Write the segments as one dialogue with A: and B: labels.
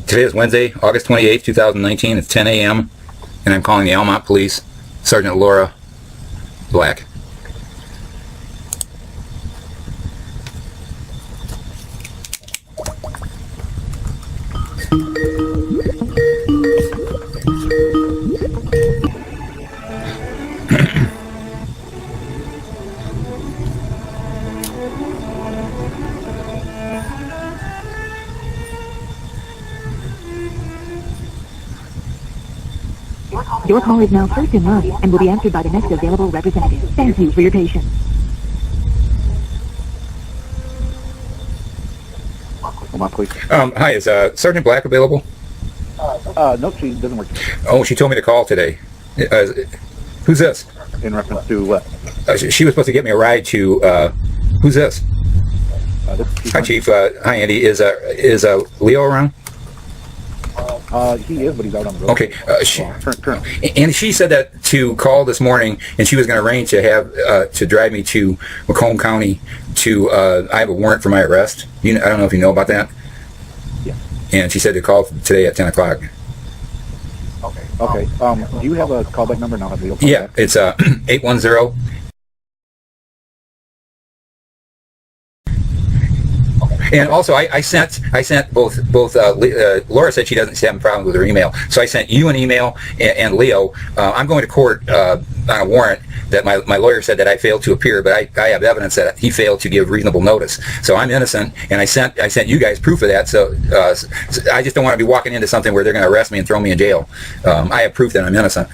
A: Today is Wednesday, August 28th, 2019. It's 10 a.m. and I'm calling the Almont Police, Sergeant Laura Black.
B: Your call is now first in line and will be answered by the next available representative. Thank you for your patience.
C: Almont Police.
A: Hi, is Sergeant Black available?
C: No, she doesn't work.
A: Oh, she told me to call today. Who's this?
C: In reference to what?
A: She was supposed to get me a ride to, who's this?
C: This is Chief.
A: Hi, Chief. Hi, Andy. Is Leo around?
C: He is, but he's out on the road.
A: Okay.
C: Currently.
A: And she said that to call this morning, and she was going to arrange to have to drive me to Macomb County to. I have a warrant for my arrest. I don't know if you know about that.
C: Yeah.
A: And she said to call today at 10 o'clock.
C: Okay. Do you have a callback number now?
A: Yeah, it's 810. And also, I sent both. Laura said she doesn't have a problem with her email, so I sent you an email and Leo. I'm going to court on a warrant that my lawyer said that I failed to appear, but I have evidence that he failed to give reasonable notice. So I'm innocent, and I sent you guys proof of that. So I just don't want to be walking into something where they're going to arrest me and throw me in jail. I have proof that I'm innocent.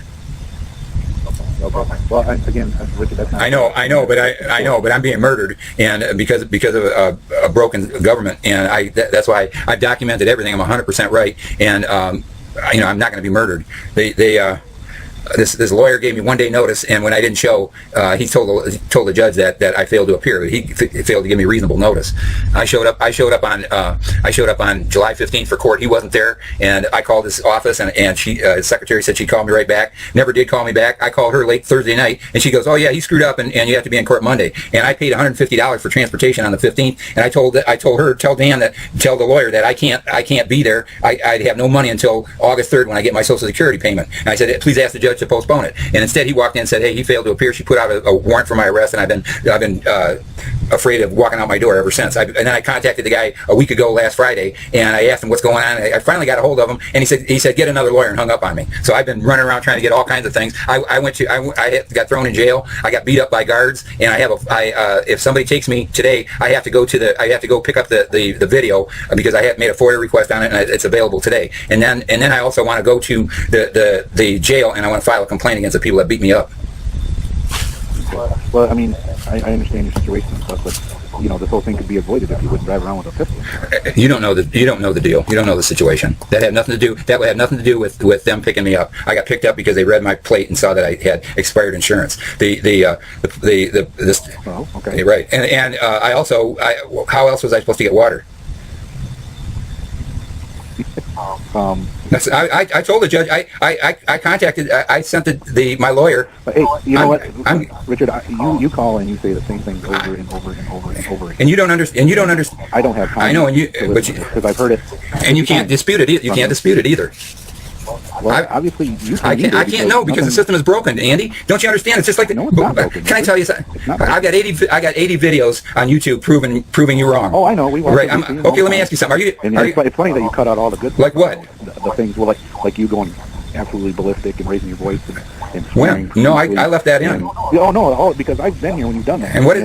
C: Well, again, Richard, that's not.
A: I know, but I'm being murdered, and because of a broken government, and that's why I've documented everything. I'm 100% right, and I'm not going to be murdered. This lawyer gave me 1 day notice, and when I didn't show, he told the judge that I failed to appear. But he failed to give me reasonable notice. I showed up on July 15th for court. He wasn't there, and I called his office, and his secretary said she'd call me right back. Never did call me back. I called her late Thursday night, and she goes, "Oh yeah, he screwed up, and you have to be in court Monday." And I paid $150 for transportation on the 15th, and I told her, tell the lawyer that I can't be there. I have no money until August 3rd when I get my Social Security payment. And I said, please ask the judge to postpone it. And instead he walked in and said, hey, he failed to appear. She put out a warrant for my arrest, and I've been afraid of walking out my door ever since. And then I contacted the guy a week ago last Friday, and I asked him what's going on. I finally got a hold of him, and he said get another lawyer, and hung up on me. So I've been running around trying to get all kinds of things. I got thrown in jail. I got beat up by guards, and if somebody takes me today, I have to go pick up the video because I have made a FOIA request on it, and it's available today. And then I also want to go to the jail, and I want to file a complaint against the people that beat me up.
C: Well, I mean, I understand your situation and stuff, but this whole thing could be avoided if you wouldn't drive around with a pistol.
A: You don't know the deal. You don't know the situation. That would have nothing to do with them picking me up. I got picked up because they read my plate and saw that I had expired insurance. Oh, okay. Right. And how else was I supposed to get water? I told the judge. I contacted. I sent my lawyer.
C: But hey, you know what, Richard? You call and you say the same thing over and over and over and over again.
A: And you don't understand.
C: I don't have time.
A: I know,
C: because I've heard it.
A: And you can't dispute it. You can't dispute it either.
C: Well, obviously you
A: I can't know because the system is broken, Andy. Don't you understand? It's just like
C: no, it's not broken.
A: Can I tell you something? I got 80 videos on YouTube proving you wrong.
C: Oh, I know.
A: Right. Okay. Let me ask you something.
C: It's funny that you cut out all the good.
A: Like what?
C: The things. Well, like you going absolutely ballistic and raising your voice and swearing.
A: When? No, I left that in.
C: Oh no, because I've been here when you've done that.
A: And what?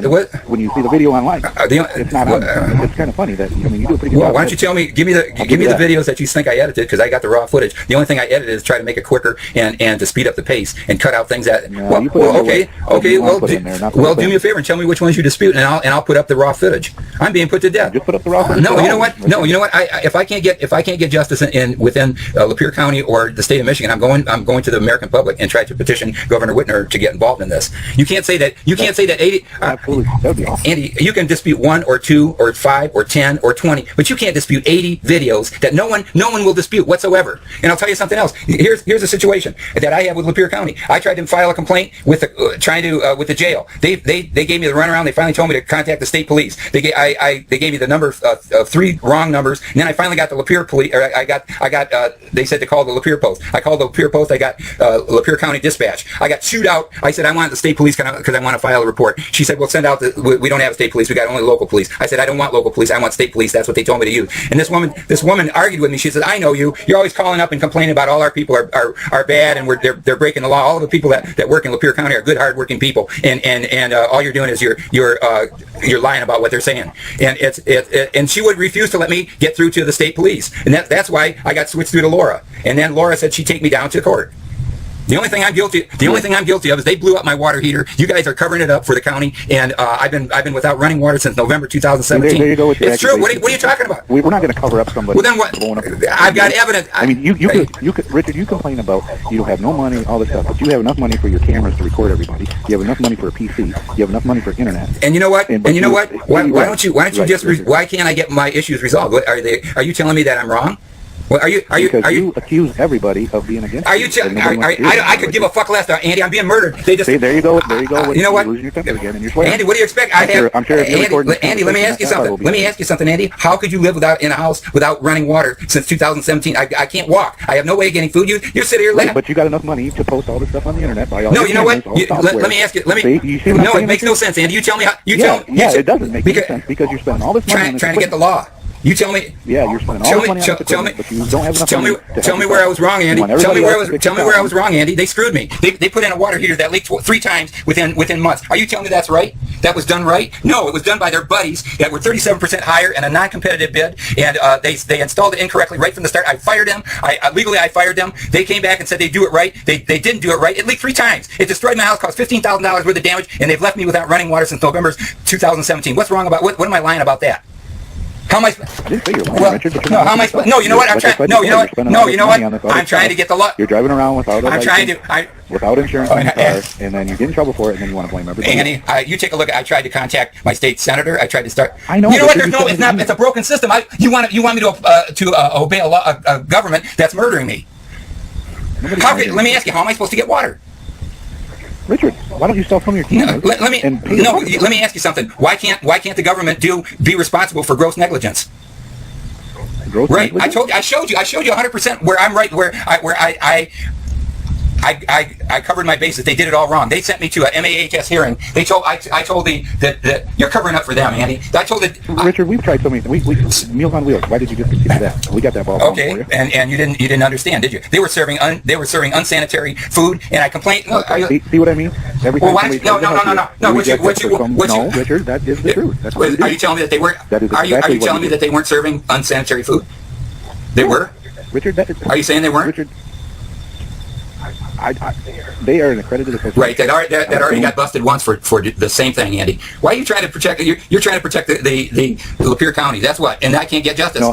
C: When you see the video online, it's not. It's kind of funny that you do a pretty good job.
A: Why don't you tell me? Give me the videos that you think I edited, because I got the raw footage. The only thing I edited is try to make it quicker and to speed up the pace and cut out things that.
C: No,
A: do me a favor and tell me which ones you dispute, and I'll put up the raw footage. I'm being put to death.
C: Just put up the raw footage.
A: No, you know what? If I can't get justice within Lapeer County or the state of Michigan, Michigan. I'm going to the American public and try to petition Governor Whitmer to get involved in this. You can't say that 80.
C: Absolutely, that'd be awesome.
A: Andy, you can dispute 1 or 2 or 5 or 10 or 20, but you can't dispute 80 videos that no one will dispute whatsoever. And I'll tell you something else. Here's a situation that I have with Lapeer County. I tried to file a complaint with the with the jail. They gave me the runaround. They finally told me to contact the state police. They gave me the number of 3 wrong numbers, and then I finally got the Lapeer police. Or they said to call the Lapeer Post. I called the Lapeer Post. I got Lapeer County Dispatch. I got chewed out. I said I want the state police because I want to file a report. She said, well, send out we don't have state police. We got only local police. I said I don't want local police. I want state police. That's what they told me to use. And this woman argued with me. She said, I know you. You're always calling up and complaining about all our people are bad and they're breaking the law. All of the people that work in Lapeer County are good, hardworking people. And all you're doing is you're lying about what they're saying. And and she would refuse to let me get through to the state police. And that's why I got switched through to Laura. And then Laura said she'd take me down to court. The only thing I'm guilty of is they blew up my water heater. You guys are covering it up for the county, and I've been without running water since November 2017.
C: There you go with your
A: It's true. What are you talking about?
C: We're not going to cover up somebody.
A: Well, then what?
C: Blowing up
A: I've got evidence.
C: I mean, you could, Richard, you complain about you don't have no money, all this stuff, but you have enough money for your cameras to record everybody. You have enough money for a PC. You have enough money for internet.
A: And you know what? Why can't I get my issues resolved? Are you telling me that I'm wrong? Well, are you
C: accuse everybody of being against?
A: I could give a fuck less. Andy, I'm being murdered. They just
C: there you go.
A: You know what?
C: Losing your temper again, and you're swearing.
A: Andy, what do you expect?
C: I'm sure
A: Andy, let me ask you something. Andy, how could you live in a house without running water since 2017? I can't walk. I have no way of getting food. You're sitting here laughing.
C: But you got enough money to post all this stuff on the internet.
A: No, you know what? Let me ask you. No, it makes no sense, Andy. You tell me how.
C: Yeah, it doesn't make sense because you're spending all this money
A: trying to get the law. You tell me.
C: Yeah, you're spending all this money on equipment, but you don't have enough money.
A: Tell me where I was wrong, Andy. Tell me where I was wrong, Andy. They screwed me. They put in a water heater that leaked 3 times within months. Are you telling me that's right? That was done right? No, it was done by their buddies that were 37% higher in a non-competitive bid, and they installed it incorrectly right from the start. I fired them. Legally I fired them. They came back and said they do it right. They didn't do it right. It leaked 3 times. It destroyed my house, caused $15,000 worth of damage, and they've left me without running water since November 2017. What's wrong about what am I lying about that? How am I?
C: I didn't say you're lying, Richard.
A: No, how am I? No, you know what? I'm trying. No, you know what? I'm trying to get the law.
C: You're driving around without a license,
A: I'm
C: without insurance on your car, and then you get in trouble for it, and then you want to blame everybody.
A: Andy, you take a look. I tried to contact my state senator. I tried to start.
C: I know.
A: You know what? It's not. It's a broken system. You want me to obey a government that's murdering me? Let me ask you. How am I supposed to get water?
C: Richard, why don't you stop from your cameras?
A: Let me ask you something. Why can't the government be responsible for gross negligence? Right.
C: Negligence?
A: I showed you 100% where I'm right. Where I covered my bases. They did it all wrong. They sent me to a MAHS hearing. I told that you're covering up for them, Andy. I told it.
C: Richard, we've tried so many. Meals on Wheels. Why did you just consider that? We got that ball.
A: Okay, for you. And you didn't understand, did you? They were serving unsanitary food, and I complained.
C: See what I mean? Every time
A: no.
C: Richard, that is the truth. That's what
A: are you telling me that they weren't?
C: That is exactly
A: are you telling me that they weren't serving unsanitary food? They were.
C: Richard, that is.
A: Are you saying they weren't?
C: Richard, they are an accredited association.
A: Right, that already got busted once for the same thing, Andy. Why are you trying to protect? You're trying to protect the Lapeer County. That's what, and I can't get justice.
C: No,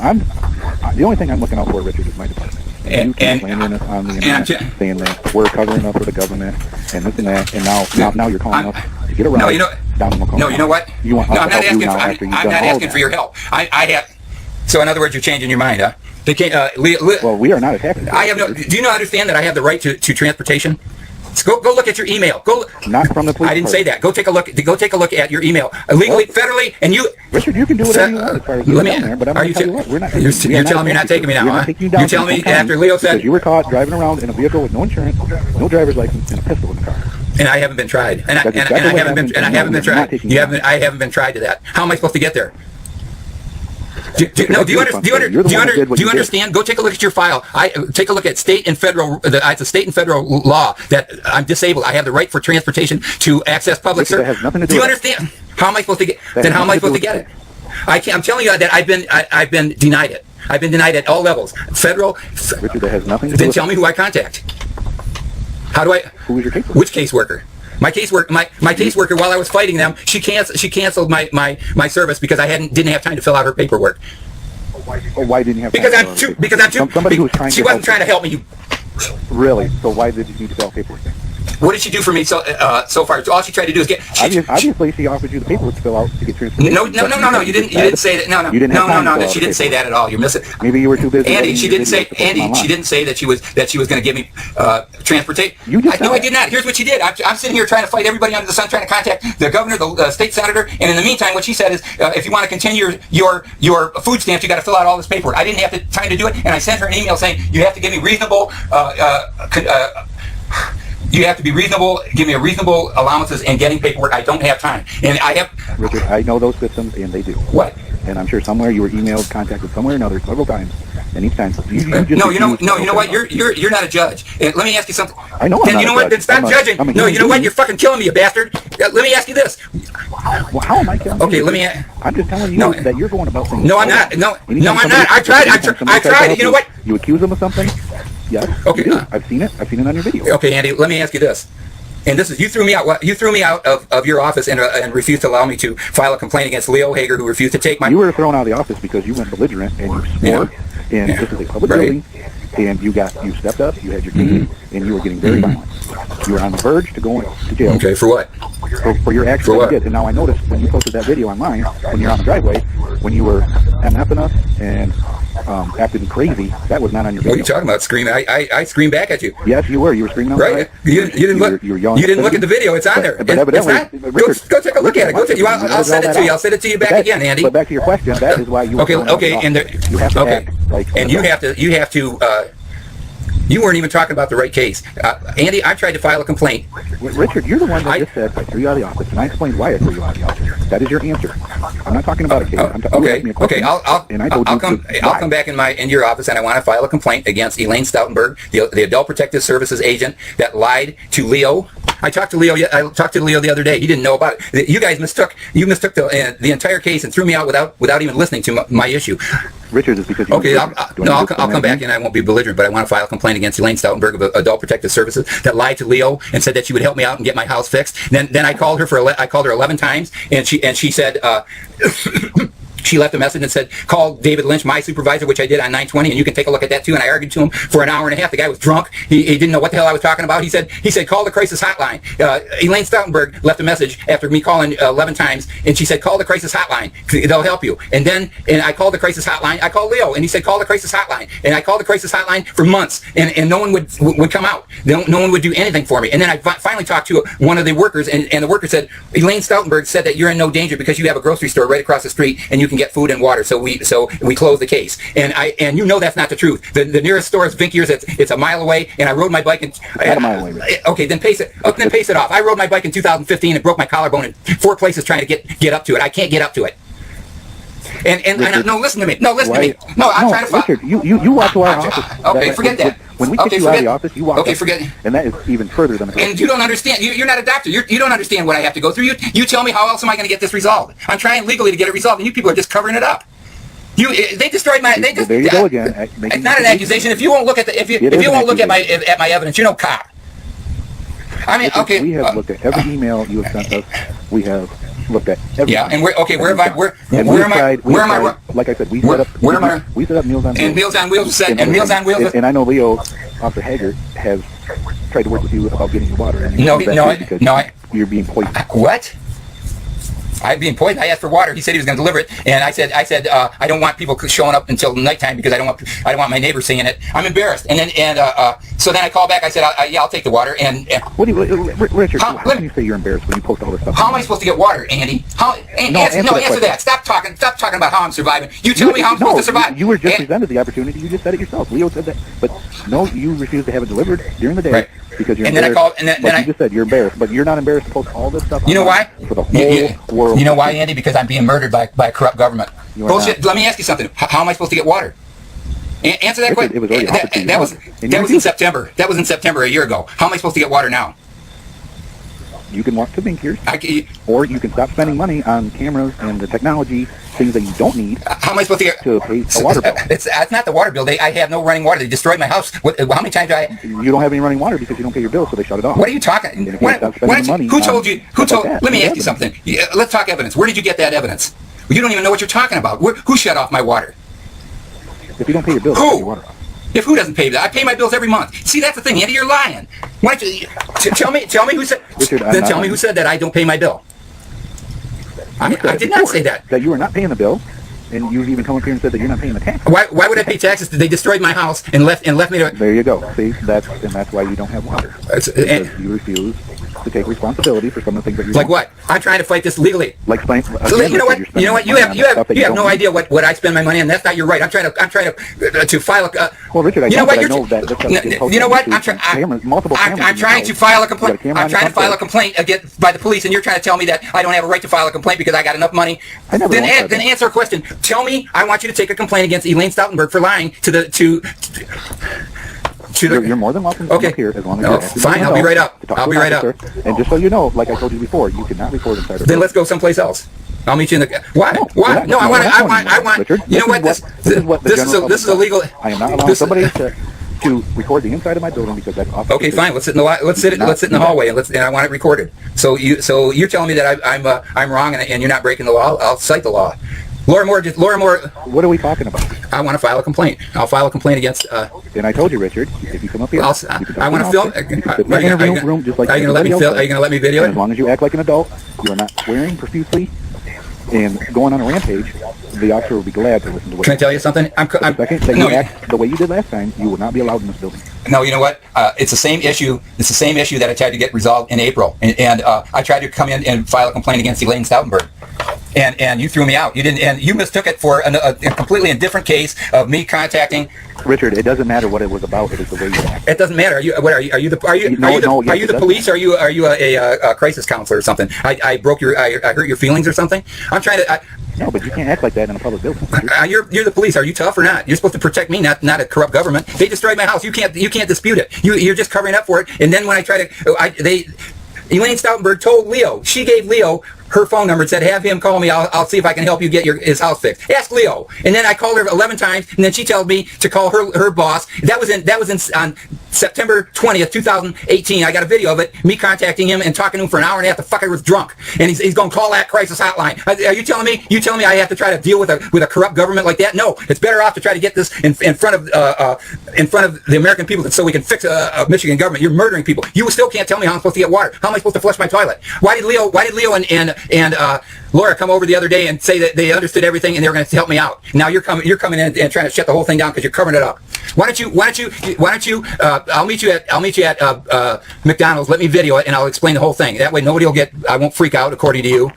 C: the only thing I'm looking out for, Richard, is my department. You keep blaming us on the internet, saying that we're covering up for the government and this and that, and now you're calling us to get around. Down in Macomb.
A: No, you know what?
C: You want
A: I'm not asking for your help. I have. So in other words, you're changing your mind, huh? They can't.
C: Well, we are not attacking.
A: Do you understand that I have the right to transportation? So go look at your email.
C: Not from the police.
A: I didn't say that. Go take a look at your email legally, federally, and you.
C: Richard, you can do whatever you want as far as you're down there. But I'm going to tell you what, we're not. You're
A: telling me you're not taking me now, huh? You're telling me after Leo said
C: you were caught driving around in a vehicle with no insurance, no driver's license, and a pistol in the car.
A: And I haven't been tried. And I haven't been tried. I haven't been tried to that. How am I supposed to get there? Do you understand? Go take a look at your file. Take a look at state and federal. It's a state and federal law that I'm disabled. I have the right for transportation to access public service. Do you understand? How am I supposed to get? Then how am I supposed to get it? I'm telling you that I've been denied it. I've been denied at all levels. Federal.
C: Richard, that has nothing to do.
A: Then tell me who I contact. How do I?
C: Who is your caseworker?
A: Which caseworker? My caseworker, while I was fighting them, she canceled my service because I didn't have time to fill out her paperwork.
C: Why didn't you have?
A: Because I'm too.
C: Somebody who's trying.
A: She wasn't trying to help me.
C: Really? So why did you need to fill out paperwork?
A: What did she do for me so far? All she tried to do is get.
C: Obviously, she offered you the paperwork to fill out to get transportation.
A: No. You didn't say that. No.
C: You didn't have time
A: No. She didn't say that at all. You're missing.
C: Maybe you were too busy.
A: Andy, she didn't say. Andy, she didn't say that she was going to give me transportation. No, I did not. Here's what she did. I'm sitting here trying to fight everybody under the sun, trying to contact the governor, the state senator, and in the meantime, what she said is, if you want to continue your food stamps, you got to fill out all this paperwork. I didn't have the time to do it, and I sent her an email saying you have to give me reasonable. You have to be reasonable, give me a reasonable allowances in getting paperwork. I don't have time. And I have...
C: Richard, I know those systems, and they do.
A: What?
C: And I'm sure somewhere you were emailed, contacted somewhere or another several times, and each time you just...
A: No, you know what? You're not a judge. Let me ask you something.
C: I know I'm
A: then
C: not
A: you know
C: a
A: what?
C: judge.
A: Then stop judging. No, you know what? You're fucking killing me, you bastard. Let me ask you this.
C: Well, how am I killing you?
A: Okay, let me...
C: I'm just telling you that you're going about things...
A: No, I'm not. No, I'm not. I tried. You know what?
C: You accuse them of something? Yes.
A: Okay.
C: I've seen it. I've seen it on your video.
A: Okay, Andy, let me ask you this. And this is, you threw me out of your office and refused to allow me to file a complaint against Leo Hagar, who refused to take my...
C: You were thrown out of the office because you went belligerent and you swore, and this is a public building, and you stepped up, you had your cane, and you were getting very violent. You were on the verge to going to jail.
A: Okay, for what?
C: For your actions that you did. And now I noticed when you posted that video online, when you're on the driveway, when you were MFing us and acting crazy, that was not on your video.
A: What are you talking about? Screaming? I screamed back at you.
C: Yes, you were. You were screaming outside.
A: Right? You didn't look. You didn't look at the video. It's on there.
C: But evidently,
A: go take a look at it. I'll send it to you. I'll send it to you back again, Andy.
C: But back to your question, that is why you.
A: Okay, and
C: you have to act like.
A: And you have to. You weren't even talking about the right case. Andy, I tried to file a complaint.
C: Richard, you're the one that just said I threw you out of the office, and I explained why I threw you out of the office. That is your answer. I'm not talking about a case.
A: Okay. I'll come back in your office, and I want to file a complaint against Elaine Stoutenberg, the Adult Protective Services agent that lied to Leo. I talked to Leo the other day. He didn't know about it. You guys mistook the entire case and threw me out without even listening to my issue.
C: Richard, is because
A: I'll come back and I won't be belligerent, but I want to file a complaint against Elaine Stoutenberg of Adult Protective Services that lied to Leo and said that she would help me out and get my house fixed. Then I called her 11 times, and she said. She left a message and said, call David Lynch, my supervisor, which I did on 9/20, and you can take a look at that too. And I argued to him for an hour and a half. The guy was drunk. He didn't know what the hell I was talking about. He said, call the crisis hotline. Elaine Stoutenberg left a message after me calling 11 times, and she said, call the crisis hotline. They'll help you. And I called the crisis hotline. I called Leo, and he said, call the crisis hotline. And I called the crisis hotline for months, and no one would come out. No one would do anything for me. And then I finally talked to one of the workers, and the worker said, Elaine Stoutenberg said that you're in no danger because you have a grocery store right across the street, and you can get food and water. So we closed the case, and you know that's not the truth. The nearest store is Vinkier's. It's a mile away, and I rode my bike.
C: Not a mile away.
A: Okay, then pace it off. I rode my bike in 2015 and broke my collarbone in 4 places trying to get up to it. I can't get up to it. And no, listen to me. No, listen to me. No, I'm trying to find.
C: Richard, you walk to our office.
A: Okay, forget that.
C: When we kick you out of the office, you walk.
A: Okay, forget.
C: And that is even further than.
A: And you don't understand. You're not a doctor. You don't understand what I have to go through. You tell me how else am I going to get this resolved? I'm trying legally to get it resolved, and you people are just covering it up. They destroyed my.
C: There you go again.
A: It's not an accusation. If you won't look at if you won't look at my evidence, you're no cop. I mean, okay.
C: We have looked at every email you have sent us. We have looked at every.
A: Yeah, and where am I?
C: Like I said, we set up Meals on Wheels.
A: And Meals on Wheels and Meals on Wheels.
C: And I know Leo, Officer Hagar, has tried to work with you about getting your water.
A: No,
C: you're being poisoned.
A: What? I'm being poisoned. I asked for water. He said he was going to deliver it, and I said I don't want people showing up until nighttime because I don't want my neighbors seeing it. I'm embarrassed. So then I called back. I said I'll take the water.
C: Richard, how can you say you're embarrassed when you post all this stuff?
A: How am I supposed to get water, Andy? Answer that. Stop talking about how I'm surviving. You tell me how I'm supposed to survive.
C: You were just presented the opportunity. You just said it yourself. Leo said that, but no, you refused to have it delivered during the day. Right. Because you're embarrassed. You just said you're embarrassed, but you're not embarrassed to post all this stuff.
A: You know why?
C: For the whole world.
A: You know why, Andy? Because I'm being murdered by a corrupt government. Bullshit. Let me ask you something. How am I supposed to get water? Answer that question. That was in September. That was in September a year ago. How am I supposed to get water now?
C: You can walk to Vinkier's, or you can stop spending money on cameras and the technology, things that you don't need.
A: How am I supposed to get
C: to pay a water bill?
A: It's not the water bill. I have no running water. They destroyed my house. How many times do I?
C: You don't have any running water because you don't pay your bill, so they shut it off.
A: What are you talking? Who told you? Let me ask you something. Let's talk evidence. Where did you get that evidence? You don't even know what you're talking about. Who shut off my water?
C: If you don't pay your bill, you pay your water off.
A: If who doesn't pay that? I pay my bills every month. See, that's the thing, Andy. You're lying. Why don't you tell me who said?
C: Richard,
A: then tell me who said that I don't pay my bill. I did not say that.
C: That you are not paying the bill, and you've even come up here and said that you're not paying the tax.
A: Why would I pay taxes? They destroyed my house and left me to.
C: There you go. See, that's why you don't have water. Because you refuse to take responsibility for some of the things that you
A: like what? I'm trying to fight this legally.
C: Like
A: you know what? You know what? You have no idea what I spend my money on. That's not your right. I'm trying to file a.
C: Well, Richard, you know what?
A: I'm trying to file a complaint. I'm trying to file a complaint against by the police, and you're trying to tell me that I don't have a right to file a complaint because I got enough money. Then answer a question. Tell me. I want you to take a complaint against Elaine Stoutenberg for lying to the.
C: You're more than welcome to come up here as long as you're
A: fine. I'll be right up. I'll be right up.
C: And just so you know, like I told you before, you cannot record inside.
A: Then let's go someplace else. I'll meet you in the. Why? Why? No, I want.
C: Richard,
A: you know what? This is illegal.
C: I am not allowing somebody to record the inside of my building because that's off.
A: Okay, fine. Let's sit in the hallway and I want it recorded. So you're telling me that I'm wrong and you're not breaking the law. I'll cite the law. Laura Moore.
C: What are we talking about?
A: I want to file a complaint. I'll file a complaint against.
C: And I told you, Richard, if you come up here,
A: I want to film.
C: Are you going
A: to let me film? Are you going to let me video it?
C: As long as you act like an adult, you are not swearing profusely and going on a rampage, the officer will be glad to listen to what.
A: Can I tell you something?
C: You act the way you did last time, you will not be allowed in this building.
A: No, you know what? It's the same issue. It's the same issue that I tried to get resolved in April, and I tried to come in and file a complaint against Elaine Stoutenberg. And you threw me out. You didn't, and you mistook it for a completely different case of me contacting.
C: Richard, it doesn't matter what it was about. It is the way you act.
A: It doesn't matter. Are you the police? Are you a crisis counselor or something? I hurt your feelings or something. I'm trying to.
C: No, but you can't act like that in a public building.
A: You're the police. Are you tough or not? You're supposed to protect me, not a corrupt government. They destroyed my house. You can't dispute it. You're just covering up for it. And then when I try to, Elaine Stoutenberg told Leo. She gave Leo her phone number and said, have him call me. I'll see if I can help you get his house fixed. Ask Leo. And then I called her 11 times, and then she told me to call her boss. That was on September 20th, 2018. I got a video of it, me contacting him and talking to him for an hour and a half. The fucker was drunk, and he's going to call that crisis hotline. Are you telling me? You telling me I have to try to deal with a corrupt government like that? No, it's better off to try to get this in front of the American people so we can fix a Michigan government. You're murdering people. You still can't tell me how I'm supposed to get water. How am I supposed to flush my toilet? Why did Leo and Laura come over the other day and say that they understood everything and they were going to help me out? Now you're coming in and trying to shut the whole thing down because you're covering it up. Why don't you? I'll meet you at McDonald's. Let me video it and I'll explain the whole thing. That way nobody will get. I won't freak out according to you.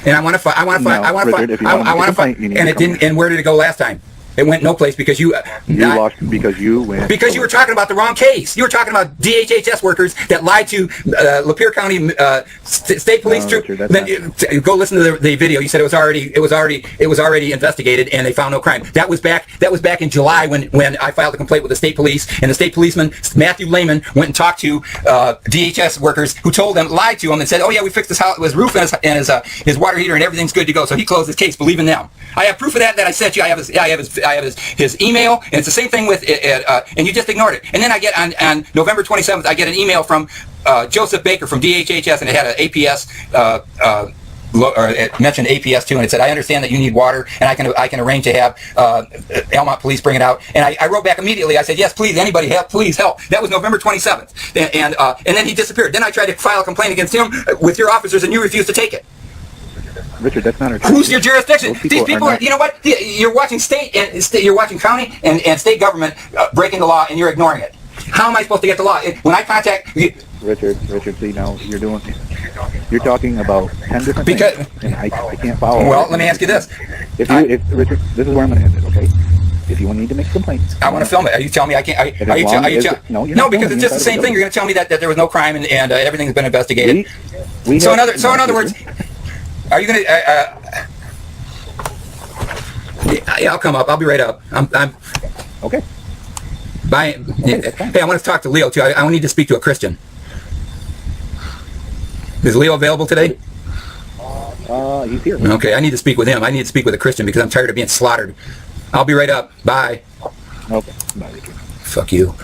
A: And I want to fight. I want to fight. And it didn't. And where did it go last time? It went no place because you
C: lost because you went.
A: Because you were talking about the wrong case. You were talking about DHHS workers that lied to Lapeer County State Police troops. Go listen to the video. You said it was already investigated and they found no crime. That was back in July when I filed a complaint with the state police, and the state policeman Matthew Lehman went and talked to DHS workers who lied to him and said, oh yeah, we fixed his roof and his water heater and everything's good to go. So he closed his case, believing them. I have proof of that I sent you. I have his email, and it's the same thing with and you just ignored it. And then I get on November 27th, I get an email from Joseph Baker from DHHS, and it had an APS. Or it mentioned APS too, and it said, I understand that you need water, and I can arrange to have Almont police bring it out. And I wrote back immediately. I said, yes, please, anybody help, please help. That was November 27th, and then he disappeared. Then I tried to file a complaint against him with your officers, and you refused to take it.
C: Richard, that's not our.
A: Who's your jurisdiction? These people, you know what? You're watching you're watching county and state government breaking the law, and you're ignoring it. How am I supposed to get the law? When I contact you,
C: Richard, see now you're talking about 10 different things, and I can't follow.
A: Well, let me ask you this.
C: If Richard, this is where I'm going to end it, okay? If you need to make complaints,
A: I want to film it. Are you telling me I can't? No, because it's just the same thing. You're going to tell me that there was no crime and everything's been investigated. So in other words. Are you going to... yeah, I'll come up. I'll be right up. I'm
C: okay.
A: Bye. Okay, hey, I want to talk to Leo, too. I need to speak to a Christian. Is Leo available today?
C: He's here.
A: Okay, I need to speak with him. I need to speak with a Christian because I'm tired of being slaughtered. I'll be right up. Bye.
C: Okay. Bye, Richard.
A: Fuck you.